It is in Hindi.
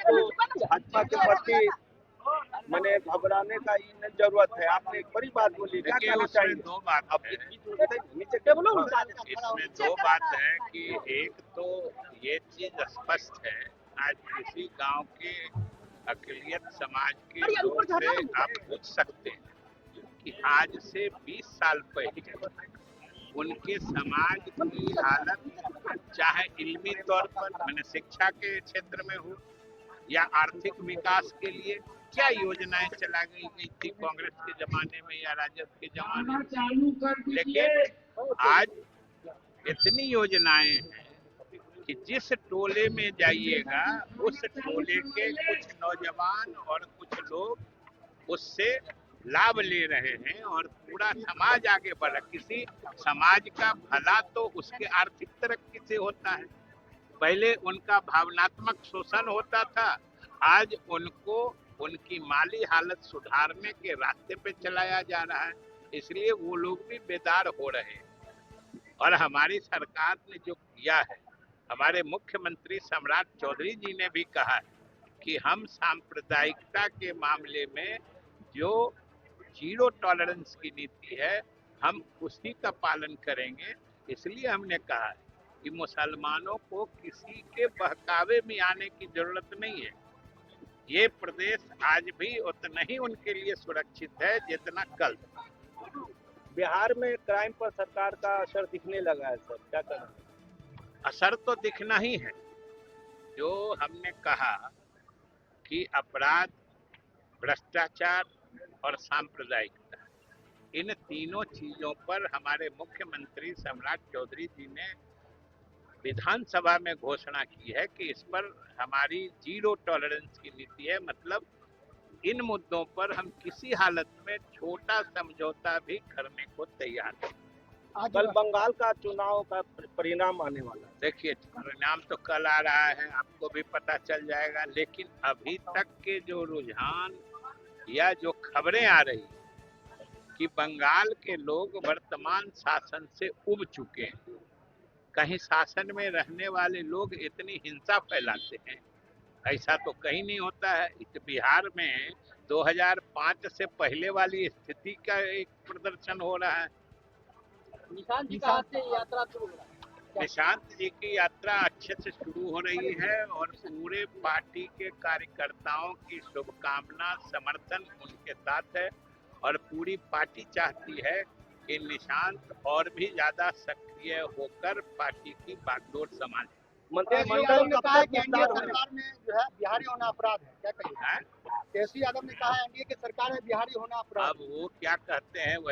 आपको भाजपा के प्रति मैंने घबराने का ही नहीं जरूरत है। आपने एक बड़ी बात बोली, क्या कहना चाहिए? दो बात अब है। नीचे क्या बोलो? इसमें दो बात है कि एक तो ये चीज स्पष्ट है, आज किसी गांव के अकलियत समाज के लोग से आप पूछ सकते हैं कि आज से 20 साल पहले उनके समाज की हालत, चाहे इल्मी तौर पर मैंने शिक्षा के क्षेत्र में हो या आर्थिक विकास के लिए क्या योजनाएं चला गई थी कांग्रेस के जमाने में या राजद के जमाने में। लेकिन आज इतनी योजनाएं हैं कि जिस टोले में जाइएगा उस टोले के कुछ नौजवान और कुछ लोग उससे लाभ ले रहे हैं और पूरा समाज आगे बढ़ रहा। किसी समाज का भला तो उसके आर्थिक तरक्की से होता है, पहले उनका भावनात्मक शोषण होता था, आज उनको उनकी माली हालत सुधारने के रास्ते पे चलाया जा रहा है, इसलिए वो लोग भी बेदार हो रहे हैं। और हमारी सरकार ने जो किया है, हमारे मुख्यमंत्री सम्राट चौधरी जी ने भी कहा है कि हम सांप्रदायिकता के मामले में जो जीरो टॉलरेंस की नीति है हम उसी का पालन करेंगे। इसलिए हमने कहा है कि मुसलमानों को किसी के बहकावे में आने की जरूरत नहीं है। ये प्रदेश आज भी उतना ही उनके लिए सुरक्षित है जितना कल। बिहार में क्राइम पर सरकार का असर दिखने लगा है सर, क्या कहना? असर तो दिखना ही है। जो हमने कहा कि अपराध, भ्रष्टाचार और सांप्रदायिकता, इन तीनों चीजों पर हमारे मुख्यमंत्री सम्राट चौधरी जी ने विधानसभा में घोषणा की है कि इस पर हमारी जीरो टॉलरेंस की नीति है। मतलब इन मुद्दों पर हम किसी हालत में छोटा समझौता भी करने को तैयार हैं। कल बंगाल का चुनाव का परिणाम आने वाला है। देखिए, परिणाम तो कल आ रहा है, आपको भी पता चल जाएगा। लेकिन अभी तक के जो रुझान या जो खबरें आ रही कि बंगाल के लोग वर्तमान शासन से उब चुके हैं, कहीं शासन में रहने वाले लोग इतनी हिंसा फैलाते हैं, ऐसा तो कहीं नहीं होता है। इस बिहार में 2005 से पहले वाली स्थिति का एक प्रदर्शन हो रहा है। निशांत जी का से यात्रा शुरू हो रहा है। निशांत जी की यात्रा अच्छे से शुरू हो रही है और पूरे पार्टी के कार्यकर्ताओं की शुभकामना, समर्थन उनके साथ है और पूरी पार्टी चाहती है कि निशांत और भी ज्यादा सक्रिय होकर पार्टी की बागडोर संभाले। मंत्रिमंडल ने कहा है कि एनडीए सरकार में जो है बिहारी होना अपराध है, क्या कहिए? केसी यादव ने कहा है एनडीए की सरकार में बिहारी होना अपराध। अब वो क्या कहते हैं वही